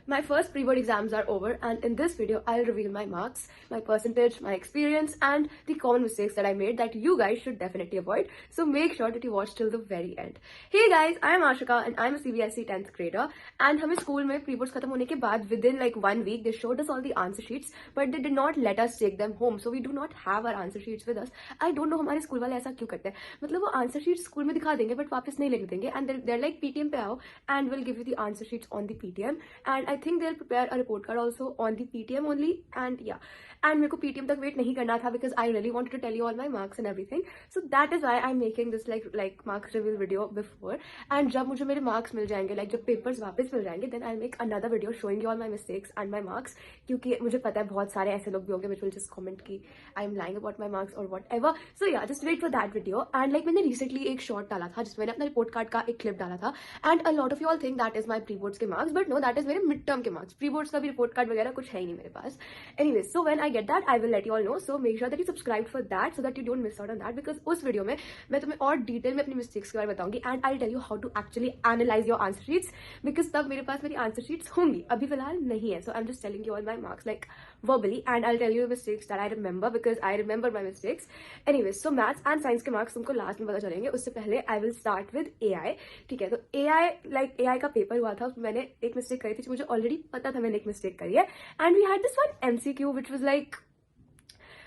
My first pre-board exams are over, and in this video I'll reveal my marks, my percentage, my experience and the common mistakes that I made that you guys should definitely avoid. So make sure that you watch till the very end. Hey guys, I am Ashika and I'm a CBSE 10th grader, and हमें school में pre-boards खत्म होने के बाद within like 1 week they showed us all the answer sheets, but they did not let us take them home, so we do not have our answer sheets with us. I don't know हमारे school वाले ऐसा क्यों करते हैं. मतलब वो answer sheets school में दिखा देंगे but वापस नहीं लिख देंगे, and they're like PTM पे आओ and we'll give you the answer sheets on the PTM, and I think they'll prepare a report card also on the PTM only. And yeah, and मेरे को PTM तक wait नहीं करना था because I really wanted to tell you all my marks and everything, so that is why I'm making this like marks reveal video before. And जब मुझे मेरे marks मिल जाएंगे, like जब papers वापस मिल जाएंगे, then I'll make another video showing you all my mistakes and my marks, क्योंकि मुझे पता है बहुत सारे ऐसे लोग भी होंगे which will just comment कि I'm lying about my marks or whatever. So yeah, just wait for that video. And like मैंने recently एक short डाला था जिसमें मैंने अपना report card का एक clip डाला था, and a lot of you all think that is my pre-boards के marks, but no, that is मेरे mid term के marks. Pre-boards का भी report card वगैरह कुछ है ही नहीं मेरे पास. Anyways, so when I get that I will let you all know, so make sure that you subscribe for that so that you don't miss out on that, because उस video में मैं तुम्हें और डिटेल में अपनी mistakes के बारे में बताऊंगी, and I tell you how to actually analyse your answer sheets, because तब मेरे पास मेरी आंसर शीट्स होंगी, अभी फिलहाल नहीं है. So I am just telling you all my marks like verbally, and I'll tell you the mistakes that I remember because I remember my mistakes. Anyways, so maths and science के marks तुमको last में पता चलेंगे. उससे पहले I will start with AI. ठीक है, तो AI का पेपर हुआ था, उसमें मैंने एक मिस्टेक करी थी, मुझे ऑलरेडी पता था मैंने एक मिस्टेक करी है, and we had this one MCQ which was like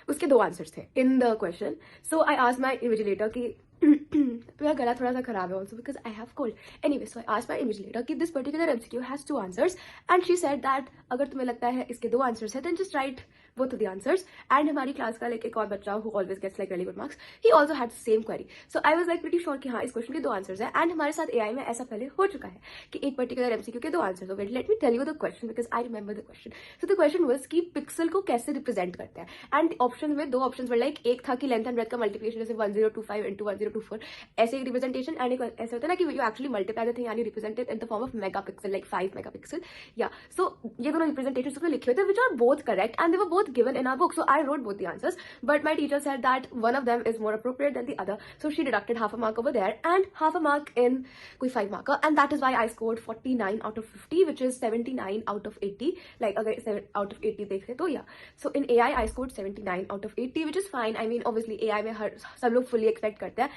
उसके 2 आंसर्स थे in the question. So I asked my invigilator कि मेरा गला थोड़ा सा खराब है also because I have cold. Anyway, so I asked my invigilator कि this particular MCQ has 2 answers, and she said that अगर तुम्हें लगता है इसके 2 आंसर्स है then just write both of the answers. And हमारी क्लास का like एक और बच्चा who always gets like really good marks, he also had the same query. So I was like pretty sure कि हाँ इस क्वेश्चन के 2 आंसर्स है, एंड हमारे साथ AI में ऐसा पहले हो चुका है कि एक पर्टिकुलर MCQ के 2 आंसर्स हो गए. Let me tell you the question because I remember the question. So the question was कि पिक्सल को कैसे रिप्रेजेंट करते हैं, एंड ऑप्शन में 2 ऑप्शन लाइक एक था कि लेंथ एंड ब्रेथ का मल्टीप्लिकेशन जैसे 1025 into 1024 ऐसे एक रिप्रेजेंटेशन, एंड एक ऐसा होता है ना कि you actually multiply the thing and you represent it in the form of megapixel like 5 megapixel. या सो ये दोनों रिप्रेजेंटेशन उसमें लिखे हुए थे which are both correct and they were both given in our book. So I wrote both the answers, but my teacher said that one of them is more appropriate than the other, so she deducted half a mark over there and half a mark in koi 5 marker, and that is why I scored 49 out of 50, which is 79 out of 80. Like अगर 7 out of 80 देखें तो yeah, so in AI I scored 79 out of 80, which is fine. I mean obviously AI में हर सब लोग fully expect करते हैं,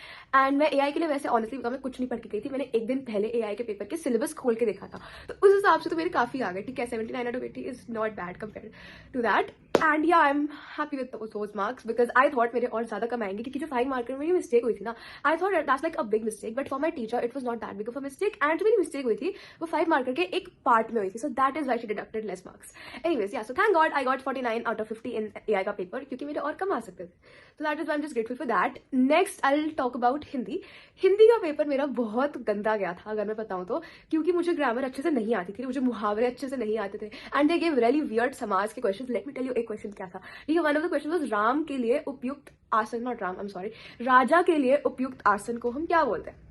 and मैं AI के लिए वैसे honestly बताऊं मैं कुछ नहीं पढ़ के गई थी. मैंने एक दिन पहले AI के पेपर के सिलेबस खोल के देखा था, तो उस हिसाब से तो मेरे काफी आ गए. ठीक है, 79 out of 80 is not bad compared to that. And yeah, I'm happy with those marks because I thought मेरे और ज्यादा कम आएंगे, क्योंकि जो 5 मार्कर में मिस्टेक हुई थी ना, I thought that's like a big mistake, but for my teacher it was not that big of a mistake, and जो मेरी मिस्टेक हुई थी वो 5 मार्कर के एक पार्ट में हुई थी, so that is why she deducted less marks. Anyways, yeah, so thank God I got 49 out of 50 in AI का पेपर, क्योंकि मेरे और कम आ सकते थे, so that is why I'm just grateful for that. Next I'll talk about Hindi. Hindi का paper मेरा बहुत गंदा गया था अगर मैं बताऊं तो, क्योंकि मुझे ग्रामर अच्छे से नहीं आती थी, मुझे मुहावरे अच्छे से नहीं आते थे, and they give really weird समाज के questions. Let me tell you एक क्वेश्चन क्या था. ठीक है, one of the question was Ram के लिए उपयुक्त आसन, not Ram, I am sorry, राजा के लिए उपयुक्त आसन को हम क्या बोलते हैं.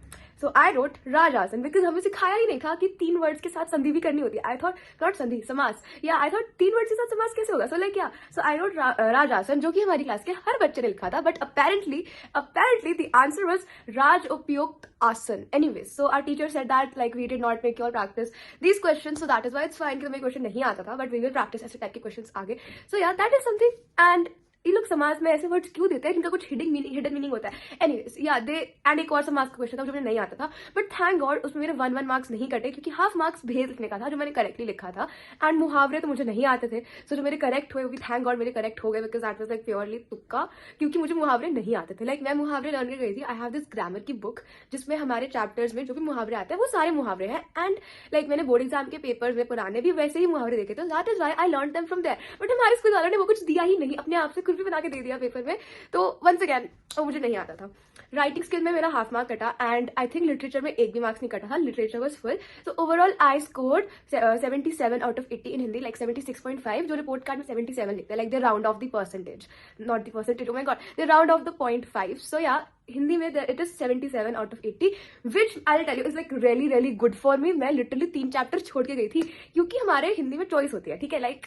सो आई रोट राजासन बिकॉज हमें सिखाया ही नहीं था कि 3 वर्ड्स के साथ संधि भी करनी होती है. आई थॉट नॉट संधि, समास, या आई थॉट 3 वर्ड्स के साथ समास कैसे होगा. सो लाइक क्या, सो आई रोट राजासन, जो कि हमारी क्लास के हर बच्चे ने लिखा था, but apparently the answer was राज उपयुक्त आसन. Anyways, so our teacher said that like we did not make you all practice these questions, so that is why it's fine कि तुम्हें क्वेश्चन नहीं आता था, but we will practice ऐसे type के क्वेश्चंस आगे. So yeah, that is something. And ये लोग समाज में ऐसे वर्ड्स क्यों देते हैं जिनका कुछ हिडन मीनिंग होता है. एनीवेज, या दे, एंड एक और समाज का क्वेश्चन था जो मुझे नहीं आता था, बट थैंक गॉड उसमें मेरे 1 मार्क्स नहीं कटे, क्योंकि हाफ मार्क्स भेद लिखने का था जो मैंने करेक्टली लिखा था, एंड मुहावरे तो मुझे नहीं आते थे, सो जो मेरे करेक्ट हुए वो भी थैंक गॉड मेरे करेक्ट हो गए, because that was like purely तुक्का, क्योंकि मुझे मुहावरे नहीं आते थे. लाइक मैं मुहावरे लर्न कर गई थी. आई हैव दिस ग्रामर की बुक जिसमें हमारे चैप्टर्स में जो भी मुहावरे आते हैं वो सारे मुहावरे हैं, एंड लाइक मैंने बोर्ड एग्जाम के पेपर में पुराने भी वैसे ही मुहावरे देखे थे, that is why I learn them from there. But हमारे स्कूल वालों ने वो कुछ दिया ही नहीं, अपने आप से कुछ भी बना के दे दिया पेपर में, तो वंस अगेन वो मुझे नहीं आता था. राइटिंग स्किल में मेरा हाफ मार्क कटा, एंड आई थिंक लिटरेचर में एक भी मार्क्स नहीं कटा था. Literature was full. So overall I scored 77 out of 80 in Hindi, like 76.5, जो रिपोर्ट कार्ड में 77 लिखते हैं, like they round off the percentage, not the percentage, oh my god, they round off the 0.5. So yeah Hindi में it is 77 out of 80, which I tell you is like really really good for me. मैं literally 3 chapter छोड़ के गई थी, क्योंकि हमारे हिंदी में choice होती है. ठीक है, like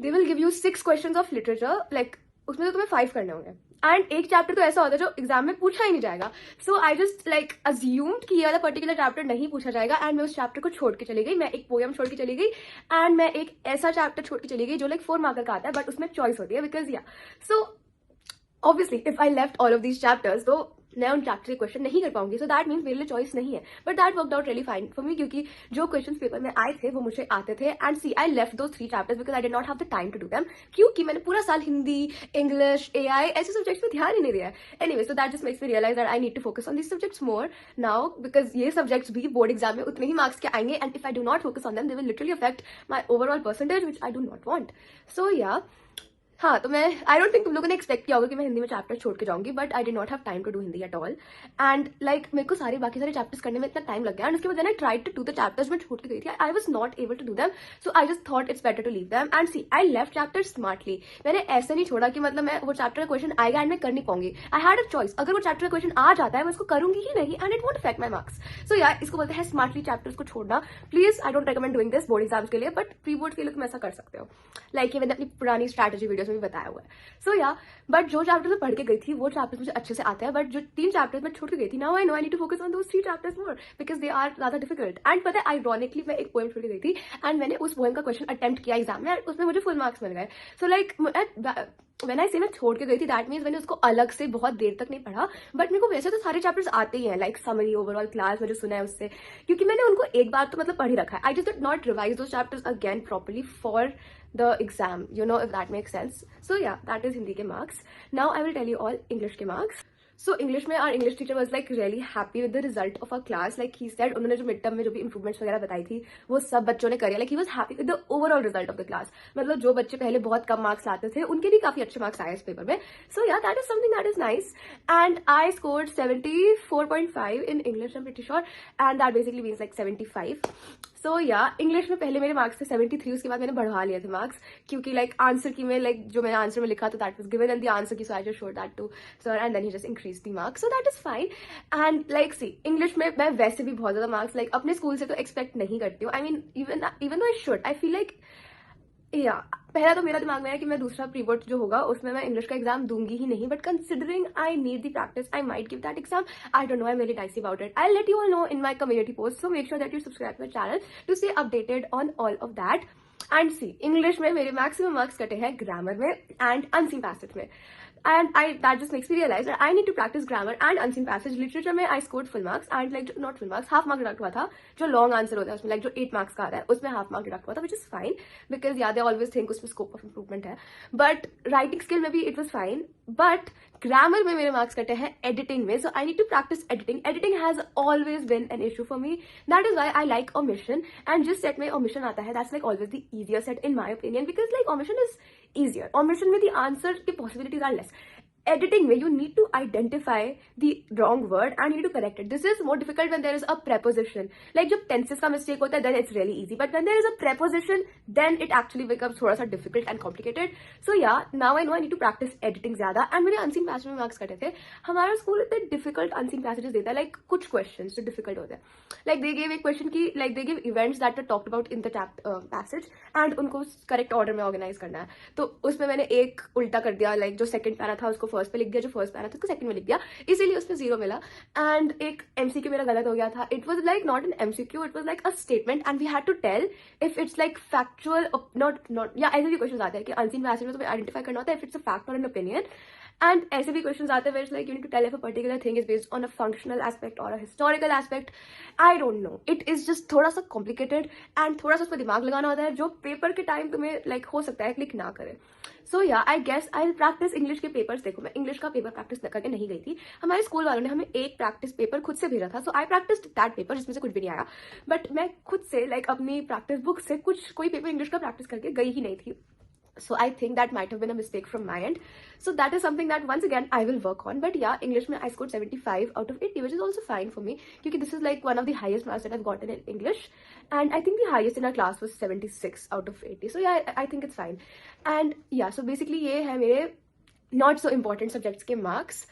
they will give you 6 questions of literature, like उसमें तो तुम्हें 5 करने होंगे एंड एक चैप्टर तो ऐसा होता है जो एग्जाम में पूछा ही नहीं जाएगा. सो आई जस्ट लाइक अज्यूम्ड कि ये वाला पर्टिकुलर चैप्टर नहीं पूछा जाएगा एंड मैं उस चैप्टर को छोड़ के चली गई. मैं एक पोएम छोड़ के चली गई एंड मैं एक ऐसा चैप्टर छोड़ के चली गई जो लाइक 4 मार्कर का आता है बट उसमें चॉइस होती है बिकॉज या so obviously if I left all of these chapters तो मैं उन चैप्टर के क्वेश्चन नहीं कर पाऊंगी. सो दैट मीन्स मेरे लिए चॉइस नहीं है but that worked out really fine for me क्योंकि जो क्वेश्चन पेपर में आए थे वो मुझे आते थे एंड सी आई लेफ्ट दो 3 chapters because I did not have the time to do them क्योंकि मैंने पूरा साल हिंदी, इंग्लिश, एआई ऐसे सब्जेक्ट्स पे ध्यान ही नहीं दिया है. Anyway so that just makes me realise that I need to focus on this subjects more now because ये सब्जेक्ट्स भी बोर्ड एग्जाम में उतने ही मार्क्स के आएंगे and if I do not focus on them they will literally affect my overall percentage which I do not want. So yeah हाँ तो मैं आई डोंट थिंक तुम लोगों ने एक्सपेक्ट किया होगा कि मैं हिंदी में चैप्टर छोड़ के जाऊंगी but I did not have time to do Hindi at all and like मेरे को बाकी सारे चैप्टर्स करने में इतना टाइम लग गया एंड उसके बाद I tried to do the chapters मैं छोड़ के गई थी. I was not able to do them so I just thought it's better to leave them and see I left chapter smartly. मैंने ऐसे नहीं छोड़ा कि मतलब मैं वो चैप्टर का क्वेश्चन आएगा एंड मैं कर नहीं पाऊंगी. I had a choice. अगर वो चैप्टर का क्वेश्चन आ जाता है मैं उसको करूंगी ही नहीं and it won't affect my marks. So yeah इसको बोलते हैं स्मार्टली चैप्टर्स को छोड़ना. Please I don't recommend doing this board exams के लिए बट प्री बोर्ड के लिए तुम ऐसा कर सकते हो. लाइक ये मैंने अपनी पुरानी स्ट्रैटेजी वीडियोस में भी बताया हुआ है. सो या बट जो चैप्टर मैं पढ़ के गई थी वो चैप्टर्स मुझे अच्छे से आते हैं बट जो 3 चैप्टर्स मैं छोड़ के गई थी now I know I need to focus on those 3 chapters more because they are ज्यादा डिफिकल्ट. एंड पता है आइरोनिकली मैं एक पोएम छोड़ के गई थी एंड मैंने उस पोएम का क्वेश्चन अटेम्प्ट किया एग्जाम में और उसमें मुझे फुल मार्क्स मिल गए. सो लाइक व्हेन आई से मैं छोड़ के गई थी दैट मीन्स मैंने उसको अलग से बहुत देर तक नहीं पढ़ा बट मेरे को वैसे तो सारे चैप्टर्स आते ही हैं लाइक समरी ओवरऑल क्लास में जो सुना है उससे क्योंकि मैंने उनको एक बार तो मतलब पढ़ ही रखा है. I just did not revise those chapters again properly for the exam, you know, if that makes sense. So yeah, that is Hindi ke marks. Now I will tell you all English ke marks. So English में our English teacher was like really happy with the result of our class. Like he said उन्होंने जो mid term में जो भी improvements वगैरह बताई थी वो सब बच्चों ने करी. Like he was happy with the overall result of the class. मतलब जो बच्चे पहले बहुत कम मार्क्स लाते थे उनके भी काफी अच्छे मार्क्स आए इस पेपर में. So yeah, that is something that is nice. And I scored 74.5 in English, I'm pretty sure. And that basically means like 75. सो या इंग्लिश में पहले मेरे मार्क्स थे 73. उसके बाद मैंने बढ़ा लिए थे मार्क्स क्योंकि लाइक आंसर की में लाइक जो मैंने आंसर में लिखा था that was given and the answer की so I just showed that to sir and then he just increase the marks. So that is fine. And like see English में मैं वैसे भी बहुत ज्यादा मार्क्स लाइक अपने स्कूल से तो एक्सपेक्ट नहीं करती हूँ. I mean even though I should I feel like या पहला तो मेरा दिमाग में है कि मैं दूसरा प्री बोर्ड जो होगा उसमें मैं इंग्लिश का एग्जाम दूंगी ही नहीं but considering I need the practice I might give that exam. I don't know I am very dicey about it. I let you all know in my community post so make sure that you subscribe my channel to stay updated on all of that. And see English में मेरे maximum marks कटे हैं grammar में and unseen passage में. And that just makes me realize that I need to practice grammar and unseen passage. Literature में I scored full marks and like not full marks, half mark deduct हुआ था. जो long answer होता है उसमें like जो 8 marks का आता है उसमें half mark deduct हुआ था which is fine because yeah they always think उसमें scope of improvement है. But writing skill में भी it was fine. But grammar में मेरे marks कटे हैं editing में so I need to practice editing. Editing has always been an issue for me. That is why I like omission and जिस set में omission आता है that's like always the easier set in my opinion because like omission is easier. Omission में the answer के possibilities are less. Editing में you need to identify the wrong word and you need to correct it. This is more difficult when there is a preposition. Like जब tenses का mistake होता है then it's really easy. But when there is a preposition then it actually becomes थोड़ा सा difficult and complicated. So yeah, now I know I need to practice editing ज़्यादा. And मेरे unseen passage में marks कटे थे. हमारा school इतने difficult unseen passages देता है like कुछ questions जो difficult होते हैं. Like they gave एक question की like they give events that were talked about in the passage and उनको correct order में organize करना है. तो उसमें मैंने एक उल्टा कर दिया like जो second पैरा था उसको फर्स्ट पे लिख दिया जो फर्स्ट पैरा था उसको सेकंड में लिख दिया इसीलिए उसमें 0 मिला. एंड एक एमसीक्यू मेरा गलत हो गया था. It was like not an MCQ it was like a statement and we had to tell if it's like factual not या ऐसे भी क्वेश्चन आते हैं कि अनसीन पैसेज में तुम्हें आइडेंटिफाई करना होता है इफ इट्स अ फैक्ट और एन ओपिनियन. एंड ऐसे भी क्वेश्चन आते हैं like you need to tell if a particular thing is based on a functional aspect और a historical aspect. I don't know it is just थोड़ा सा complicated and थोड़ा सा उस पर दिमाग लगाना होता है जो पेपर के टाइम तुम्हें लाइक हो सकता है क्लिक ना करे. So yeah I guess I practice English के पेपर्स. देखो मैं इंग्लिश का पेपर प्रैक्टिस करके नहीं गई थी. हमारे स्कूल वालों ने हमें एक प्रैक्टिस पेपर खुद से भेजा था सो आई प्रैक्टिस दैट पेपर जिसमें से कुछ भी नहीं आया. बट मैं खुद से लाइक अपनी प्रैक्टिस बुक से कोई पेपर इंग्लिश का प्रैक्टिस करके गई ही नहीं थी. So I think that might have been a mistake from my end. So that is something that once again I will work on. But yeah, English में I scored 75 out of 80, which is also fine for me. Because this is like one of the highest marks that I've gotten in English. And I think the highest in our class was 76 out of 80. So yeah, I think it's fine. And yeah, so basically ये है मेरे not so important subjects के marks.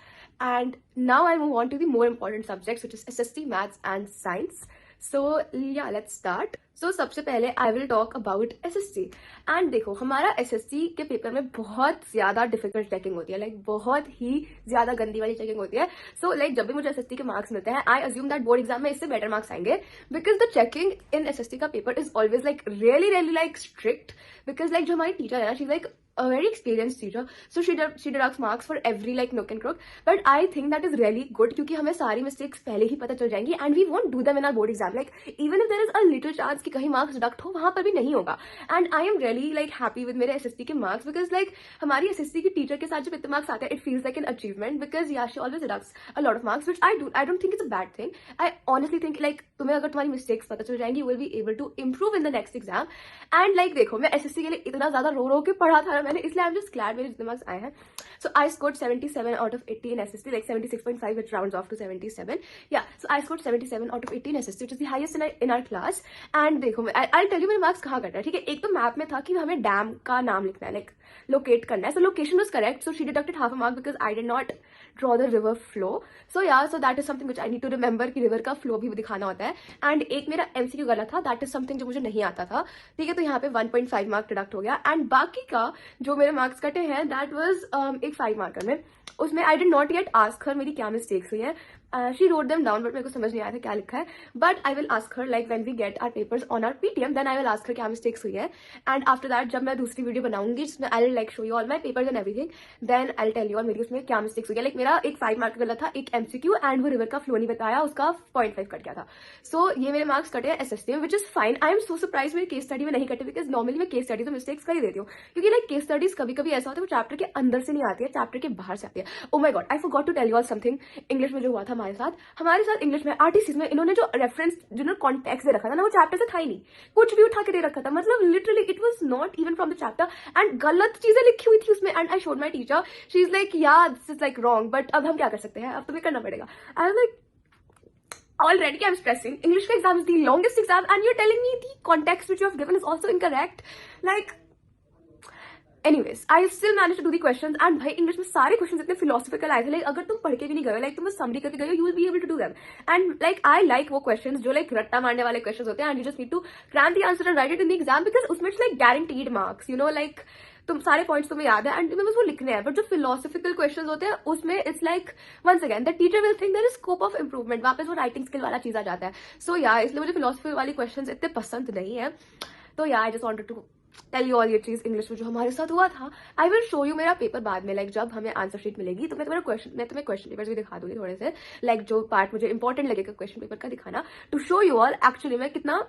And now I move on to the more important subjects, which is SST, Maths and Science. So yeah, let's start. सो सबसे पहले I will talk about SSC. And देखो, हमारा SSC के paper में बहुत ज्यादा difficult checking होती है, लाइक बहुत ही ज्यादा गंदी वाली चेकिंग होती है। सो लाइक जब भी मुझे एसएससी के मार्क्स मिलते हैं, I assume that board exam में इससे बेटर मार्क्स आएंगे, because the checking in SSC का paper is always like really really like strict. Because like जो हमारी टीचर है ना, she like a very experienced teacher, so she deducts marks for every like nook and crook. But I think that is really good, क्योंकि हमें सारी mistakes पहले ही पता चल जाएंगी and we won't do them in our board exam. Like even if there is a little chance कि कहीं marks deduct हो, वहां पर भी नहीं होगा. And I am really like happy with मेरे SST के marks, because like हमारी SST की teacher के साथ जब इतने marks आते हैं, it feels like an achievement, because yeah, she always deducts a lot of marks, which I don't think it's a bad thing. I honestly think like तुम्हें अगर तुम्हारी mistakes पता चल जाएंगी, you will be able to improve in the next exam. And like देखो, मैं SST के लिए इतना ज्यादा रो के पढ़ा था ना मैंने, इसलिए I'm just glad मेरे जितने मार्क्स आए हैं. So I scored 77 out of 80 in SST, like 76.5, which rounds off to 77. Yeah, so I scored 77 out of 80 in SST, which is the highest in our class. And देखो, I'll tell you मेरे marks कहाँ cut रहे हैं, ठीक है. एक तो map में था कि हमें डैम का नाम लिखना है, लाइक लोकेट करना है. So location was correct, so she deducted half a mark because I did not draw the river flow. So yeah, so that is something which I need to remember कि river का flow भी दिखाना होता है. And एक मेरा MCQ गलत था, that is something जो मुझे नहीं आता था, ठीक है. तो यहाँ पे 1.5 मार्क डिडक्ट हो गया. एंड बाकी का जो मेरे मार्क्स कटे हैं, दैट वाज एक 5 मार्कर में. उसमें I did not yet ask her मेरी क्या मिस्टेक्स हुई हैं. She wrote them down, but मेरे को समझ नहीं आया था क्या लिखा है. But I will ask her like when we get our papers on our PTM, then I will ask her क्या मिस्टेक्स हुई है. एंड आफ्टर दैट जब मैं दूसरी वीडियो बनाऊंगी जिसमें I will like show you all my papers and everything, then I will tell you all मेरी उसमें क्या मिस्टेक्स हुई है. लाइक मेरा एक 5 मार्क गलत था, एक MCQ, एंड वो रिवर का फ्लो नहीं बताया, उसका 0.5 कट गया था. सो ये मेरे मार्क्स कटे हैं एसएसटी में, which is fine. I am so surprise मेरे केस स्टडी में नहीं कटे, बिकॉज नॉर्मली मैं केस स्टडी तो मिस्टेक्स कर ही देती हूँ, क्योंकि लाइक केस स्टडीज कभी कभी ऐसा होता है वो चैप्टर के अंदर से नहीं आती है, चैप्टर के बाहर से आती है. Oh my god, I forgot to tell you all something. English में जो हुआ था हमारे साथ इंग्लिश में आरटीसी में इन्होंने जो रेफरेंस जिन्होंने कॉन्टेक्स्ट दे रखा था ना, वो चैप्टर से था ही नहीं, कुछ भी उठा के दे रखा था. मतलब literally it was not even from the chapter, and गलत चीजें लिखी हुई थी उसमें. And I showed my teacher, she is like yeah this is like wrong, but अब हम क्या कर सकते हैं, अब तुम्हें करना पड़ेगा. आई was like already I'm stressing. English exam is the longest exam and you're telling me the context which you have given is also incorrect. Like anyways, I still managed to do the questions, and भाई English में सारे questions इतने philosophical आए थे, like अगर तुम पढ़ के भी नहीं गए, लाइक तुम समरी करके गए, you will be able to do them. And like I like वो क्वेश्चंस जो लाइक रट्टा मारने वाले क्वेश्चंस होते हैं, and you just need to cram the answer and write it in the exam, because उसमें it's like guaranteed marks, you know, like तुम सारे पॉइंट्स तुम्हें याद है एंड तुम्हें बस वो लिखने हैं. बट जो फिलोसफिकल क्वेश्चंस होते हैं उसमें it's like once again the teacher will think there is scope of improvement, वापस वो राइटिंग स्किल वाला चीज आ जाता है. सो या इसलिए मुझे फिलोसफी वाली क्वेश्चंस इतने पसंद नहीं है. तो yeah I just wanted to tell you all ये चीज इंग्लिश में जो हमारे साथ हुआ था. आई विल शो यू मेरा पेपर बाद में, लाइक जब हमें आंसर शीट मिलेगी तो मैं तुम्हें क्वेश्चन पेपर्स भी दिखा दूंगी थोड़े से, लाइक जो पार्ट मुझे इंपॉर्टेंट लगेगा क्वेश्चन पेपर का दिखाना, to show you all actually में कितना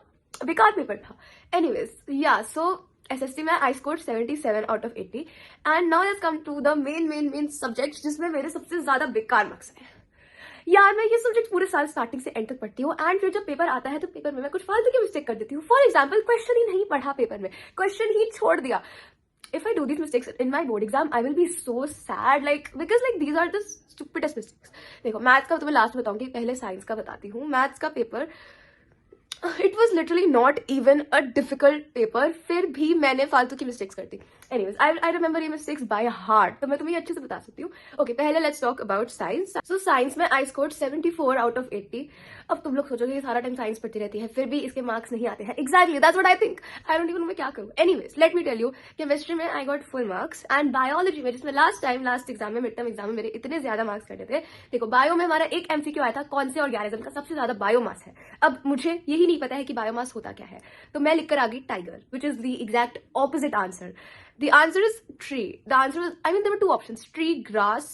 बेकार पेपर था. एनीवेज या सो SST में I score 77 out of 80. And now let's come to the main subject जिसमें मेरे सबसे ज्यादा बेकार मार्क्स हैं. यार मैं ये सब्जेक्ट पूरे साल स्टार्टिंग से एंड तक पढ़ती हूँ, एंड फिर जब पेपर आता है तो पेपर में मैं कुछ फालतू की मिस्टेक कर देती हूँ. फॉर एग्जाम्पल, क्वेश्चन ही नहीं पढ़ा पेपर में, क्वेश्चन ही छोड़ दिया. If I do these mistakes in my board exam, I will be so sad, like because like these are the stupidest mistakes. देखो, मैथ्स का तो मैं लास्ट बताऊंगी, पहले साइंस का बताती हूँ. मैथ्स का paper it was literally not even a difficult paper, फिर भी मैंने फालतू की मिस्टेक्स कर दी. एनीवेज आई रिमेंबर ये मिस्टेक्स बाय हार्ट, तो मैं तुम्हें अच्छे से बता सकती हूँ. ओके, पहले let's talk about science. So science में आई स्कोर्ड 74 out of 80. अब तुम लोग सोचोगे सारा टाइम साइंस पढ़ती रहती है फिर भी इसके मार्क्स नहीं आते हैं. Exactly that's what I think. I don't even know मैं क्या करूँ. Anyways let me tell you, chemistry में I got full marks, and biology में जिसमें लास्ट एग्जाम में मिड टर्म एग्जाम में मेरे इतने ज्यादा मार्क्स कटे थे. देखो, बायो में हमारा एक MCQ आया था, कौन से ऑर्गेनिज्म का सबसे ज्यादा बायोमास है. अब मुझे यही नहीं पता है कि बायोमास होता क्या है, तो मैं लिखकर आ गई tiger, which is the exact opposite answer. The answer is tree. The answer was, I mean, there were two options, tree, grass.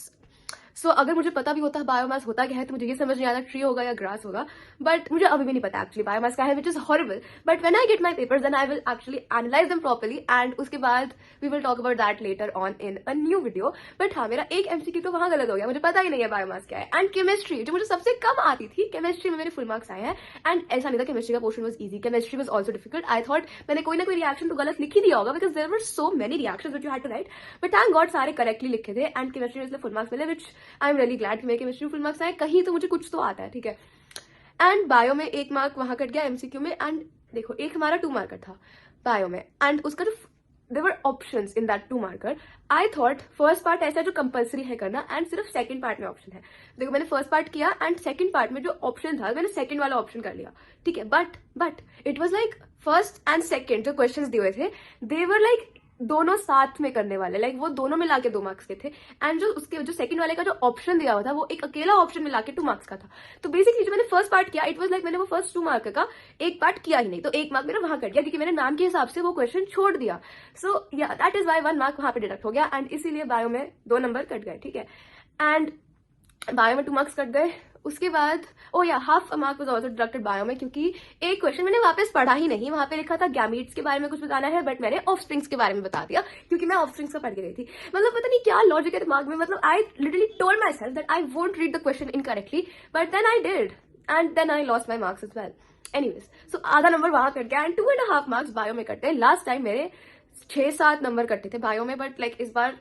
सो अगर मुझे पता भी होता बायोमास होता क्या है तो मुझे ये समझ नहीं आता ट्री होगा या ग्रास होगा, बट मुझे अभी भी नहीं पता एक्चुअली बायोमास क्या है, which is horrible. But when I get my papers then I will actually analyse them properly, and उसके बाद we will talk about that later on in a new video. But हाँ, मेरा एक MCQ तो वहां गलत हो गया, मुझे पता ही नहीं है बायोमास क्या है. एंड केमिस्ट्री जो मुझे सबसे कम आती थी, केमिस्ट्री में मेरे फुल मार्क्स आए हैं. एंड ऐसा नहीं था केमिस्ट्री का portion was easy, chemistry was also difficult. I thought मैंने कोई ना कोई रिएक्शन तो गलत लिख ही दिया होगा, because there were so many reactions which you had to write. But thank god सारे करेक्टली लिखे थे, एंड केमिस्ट्री में इसलिए फुल मार्क्स मिले, which I am really glad. मेरे केमिस्ट्री फुल मार्क्स आए, कहीं तो मुझे कुछ तो आता है, ठीक है. एंड बायो में एक मार्क वहां कट गया MCQ में. एंड देखो, एक हमारा 2 मार्कर था बायो में, एंड उसका जो there were options in that 2 marker. I thought first part ऐसा जो कंपल्सरी है करना, एंड सिर्फ सेकंड पार्ट में ऑप्शन है. देखो, मैंने फर्स्ट पार्ट किया, एंड सेकंड पार्ट में जो ऑप्शन था मैंने सेकंड वाला ऑप्शन कर लिया, ठीक है. But it was like first and second जो क्वेश्चंस दिए हुए थे दे वर लाइक दोनों साथ में करने वाले, लाइक वो दोनों मिला के 2 मार्क्स के थे। एंड जो उसके जो सेकंड वाले का जो ऑप्शन दिया हुआ था वो एक अकेला ऑप्शन मिला के 2 मार्क्स का था। तो बेसिकली जो मैंने फर्स्ट पार्ट किया इट वाज लाइक मैंने वो फर्स्ट 2 मार्क का एक पार्ट किया ही नहीं, तो 1 मार्क मेरा वहां कट गया क्योंकि मैंने नाम के हिसाब से वो क्वेश्चन छोड़ दिया। सो या दैट इज वाई 1 मार्क वहां पे डिडक्ट हो गया एंड इसीलिए बायो में 2 नंबर कट गए, ठीक है। एंड बायो में 2 मार्क्स कट गए। उसके बाद ओ या half a mark was also deducted bio में क्योंकि एक क्वेश्चन मैंने वापस पढ़ा ही नहीं, वहां पे लिखा था गैमीट्स के बारे में कुछ बताना है बट मैंने ऑफस्प्रिंग्स के बारे में बता दिया क्योंकि मैं ऑफस्प्रिंग्स का पढ़ के गई थी। मतलब पता नहीं क्या लॉजिक है दिमाग में, मतलब I literally told myself that I won't read the question incorrectly but then I did and then I lost my marks as well. Anyways so आधा नंबर वहां कट गया एंड 2.5 मार्क्स बायो में कटते हैं। Last time मेरे 6-7 number कटते थे bio में बट लाइक इस बार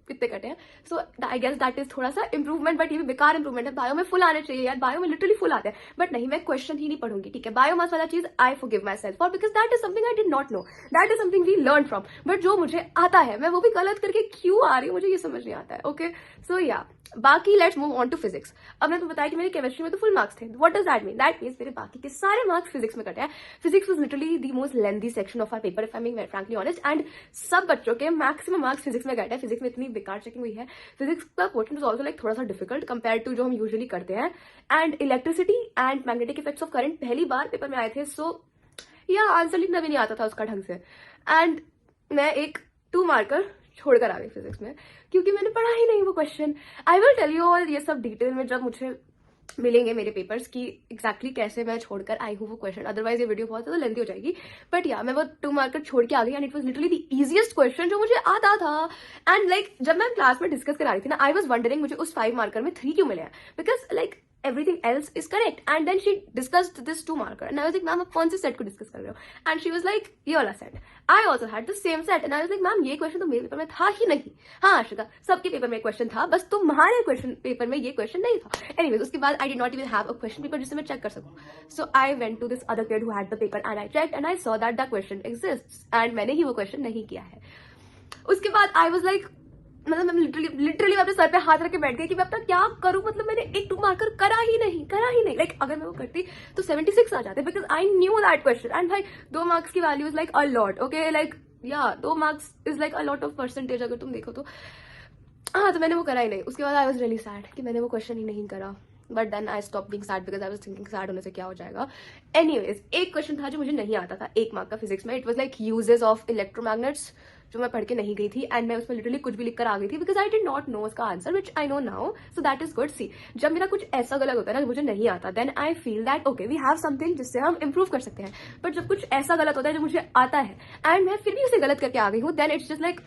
कितने कटे हैं। सो आई गेस दैट इज थोड़ा सा इंप्रूवमेंट, बट ये भी बेकार इंप्रूवमेंट है। बायो में फुल आने चाहिए यार, बायो में लिटरली फुल आते हैं बट नहीं, मैं क्वेश्चन ही नहीं पढ़ूंगी, ठीक है। बायो मास वाला चीज I forgive myself for because that is something I did not know, that is something we learn from. But जो मुझे आता है मैं वो भी गलत करके क्यों आ रही हूँ, मुझे ये समझ नहीं आता है। ओके सो या बाकी let's move on to physics. अब मैंने तो बताया कि मेरे केमिस्ट्री में तो फुल मार्क्स थे। What does that mean? That means मेरे बाकी के सारे मार्क्स फिजिक्स में कटे हैं। Physics was literally the most lengthy section of our paper if I am being frankly honest and सब बच्चों के मैक्सिमम मार्क्स फिजिक्स में कटे हैं। फिजिक्स में इतनी बेकार चेकिंग हुई है। फिजिक्स का पोर्शन इज ऑल्सो लाइक थोड़ा सा डिफिकल्ट कंपेयर टू जो हम यूजुअली करते हैं। And electricity and magnetic effects of current पहली बार पेपर में आए थे। सो या आंसर लिखना भी नहीं आता था उसका ढंग से एंड मैं एक 2 मार्कर छोड़कर आ गई फिजिक्स में क्योंकि मैंने पढ़ा ही नहीं वो question. I will tell you all ये सब डिटेल में जब मुझे मिलेंगे मेरे पेपर्स की एग्जैक्टली कैसे मैं छोड़कर आई हूँ वो क्वेश्चन, अदरवाइज ये वीडियो बहुत ज्यादा लेंथी हो जाएगी। बट या मैं वो 2 मार्कर छोड़ के आ गई and it was literally the easiest question जो मुझे आता था। एंड लाइक जब मैं क्लास में डिस्कस करा रही थी ना आई वाज वंडरिंग मुझे उस 5 मार्कर में 3 क्यों मिले हैं because like everything else is correct and then she discussed this 2 marker and I was like ma'am आप कौन से सेट को डिस्कस कर रहे हो and she was like ये वाला set. I also had the same set and I was like ma'am ये क्वेश्चन तो मेरे पेपर में था ही नहीं। हाँ आशिका सबके पेपर में क्वेश्चन था बस तुम्हारे क्वेश्चन पेपर में ये क्वेश्चन नहीं था। एनीवेज उसके बाद I did not even have a question paper जिससे मैं चेक कर सकूं। So I went to this other kid who had the paper and I checked and I saw that the question exists and मैंने ही वो question नहीं किया है। उसके बाद I was like मतलब मैं लिटरली मैं अपने सर पे हाथ रख के बैठ गई कि मैं अपना क्या करूं, मतलब मैंने एक 2 मार्कर करा ही नहीं। लाइक अगर मैं वो करती तो 76 आ जाते because I knew that question and भाई 2 मार्क्स की value is like a lot. Okay like या 2 marks is like a lot of percentage अगर तुम देखो तो। हाँ तो मैंने वो करा ही नहीं। उसके बाद आई वॉज रियली सैड कि मैंने वो क्वेश्चन ही नहीं करा but then I stop being sad because I was thinking sad होने से क्या हो जाएगा। एनीवेज एक क्वेश्चन था जो मुझे नहीं आता था 1 मार्क का फिजिक्स में। It was like uses of electromagnets जो मैं पढ़ के नहीं गई थी एंड मैं उसमें लिटरली कुछ भी लिखकर आ गई थी because I did not know उसका answer which I know now. So that is good. See जब मेरा कुछ ऐसा गलत होता है ना जो मुझे नहीं आता then I feel that okay we have something जिससे हम इंप्रूव कर सकते हैं। बट जब कुछ ऐसा गलत होता है जो मुझे आता है एंड मैं फिर भी उसे गलत करके आ गई हूँ then it's just like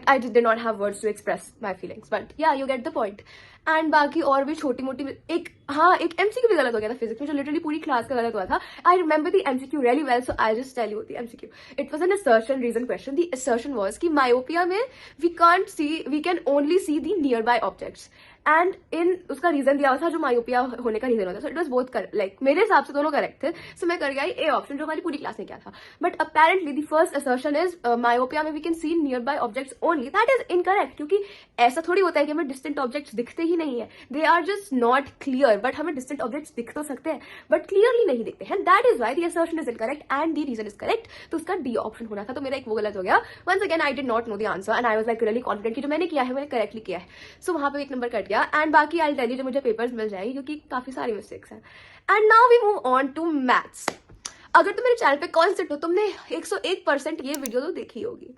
I did not have words to express my feelings, but yeah, you get the point. And बाकी और भी छोटी मोटी एक एमसीक्यू भी गलत हो गया था फिजिक्स में जो लिटरली पूरी क्लास का गलत हुआ था। I remember the MCQ really well so I just tell you the MCQ. It was an assertion reason question. The assertion was कि मायोपिया में we can only see the nearby objects and in उसका reason दिया हुआ था जो myopia होने का reason होता है। So it was both like मेरे हिसाब से दोनों करेक्ट थे। सो मैं कर गई ए ऑप्शन जो हमारी पूरी क्लास ने किया था। But apparently the first assertion is myopia में we can see nearby objects only. That is incorrect क्योंकि ऐसा थोड़ी होता है कि हमें डिस्टेंट ऑब्जेक्ट्स दिखते ही नहीं है। They are just not clear but हमें डिस्टेंट ऑब्जेक्ट्स दिख तो सकते हैं बट क्लियरली नहीं दिखते हैं। That is why the assertion is incorrect and the reason is correct. तो उसका डी ऑप्शन होना था तो मेरा एक वो गलत हो गया। Once again I did not know the answer and I was like really confident कि जो मैंने किया है मैंने करेक्टली किया है। सो वहां पे 1 नंबर कट गया एंड बाकी आई टेल यू जो मुझे पेपर्स मिल जाएगी क्योंकि काफी सारी मिस्टेक्स हैं। And now we move on to maths. अगर तुम मेरे चैनल पे कॉन्सेप्ट हो तुमने 101% ये वीडियो तो देखी होगी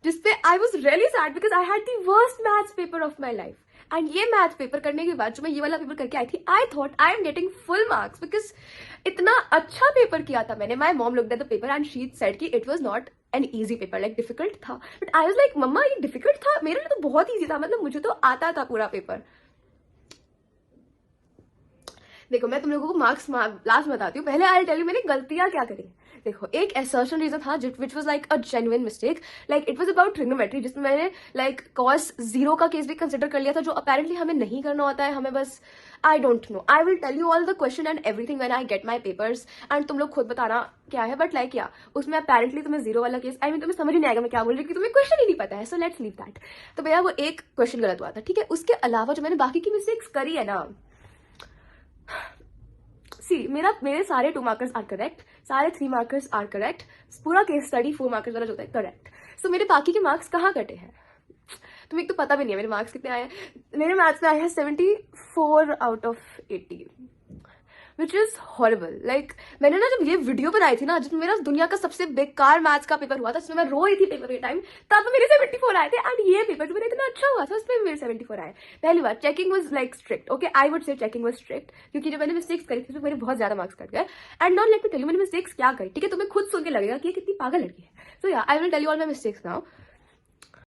जिसपे I was really sad because I had the worst maths paper of my life. And ये मैथ्स पेपर करने के बाद जो मैं ये वाला पेपर करके आई थी I thought I am getting full marks because इतना अच्छा पेपर किया था मैंने। My mom looked at the paper and she said कि it was not an easy paper, like difficult था। बट आई वाज लाइक मम्मा ये डिफिकल्ट था? मेरे लिए तो बहुत ईजी था, मतलब मुझे तो आता था पूरा पेपर। देखो मैं तुम लोगों को मार्क्स लास्ट में बताती हूँ, पहले आई टेल यू मैंने गलतियां क्या करी। देखो एक असर्शन रीजन था which was like a genuine mistake, like it was about trigonometry जिसमें मैंने लाइक cos 0 का केस भी कंसिडर कर लिया था जो अपेरेंटली हमें नहीं करना होता है। हमें बस I don't know, I will tell you all the question and everything when I get my papers and तुम लोग खुद बताना क्या है। बट लाइक या उसमें अपेरेंटली तुम्हें 0 वाला केस आई मीन तुम्हें समझ ही नहीं आएगा मैं क्या बोल रही हूँ, तुम्हें क्वेश्चन ही नहीं पता है। So let's leave that. तो भैया वो एक क्वेश्चन गलत हुआ था, ठीक है। उसके अलावा जो मैंने बाकी की मिस्टेक्स करी है ना सी मेरे सारे 2 मार्कर्स आर करेक्ट, सारे 3 मार्कर्स आर करेक्ट, पूरा केस स्टडी 4 मार्कर्स वाला जो होता है करेक्ट। सो मेरे बाकी के मार्क्स कहाँ कटे हैं? तो मेरे को तो पता भी नहीं है मेरे मार्क्स कितने आए हैं। मेरे मैथ्स में आए हैं 74 out of 80, which is horrible. Like मैंने ना जब ये वीडियो बनाई थी ना, जिसमें मेरा दुनिया का सबसे बेकार मैथ्स का पेपर हुआ था, जिसमें मैं रो रही थी पेपर के टाइम, तब मेरे 74 आए थे। एंड ये पेपर जो मेरा इतना अच्छा हुआ था उसमें मेरे 74 आए। पहली बार checking was like strict, okay, I would say checking was strict, क्योंकि जब मैंने मिस्टेक्स करी थी उसमें मेरे बहुत ज्यादा मार्क्स कट गए। And not let me tell you मैंने मिस्टेक्स क्या करी, ठीक है, तुम्हें खुद सुन के लगेगा कि ये कितनी पागल लड़की है। So yeah I will tell you all my mistakes now.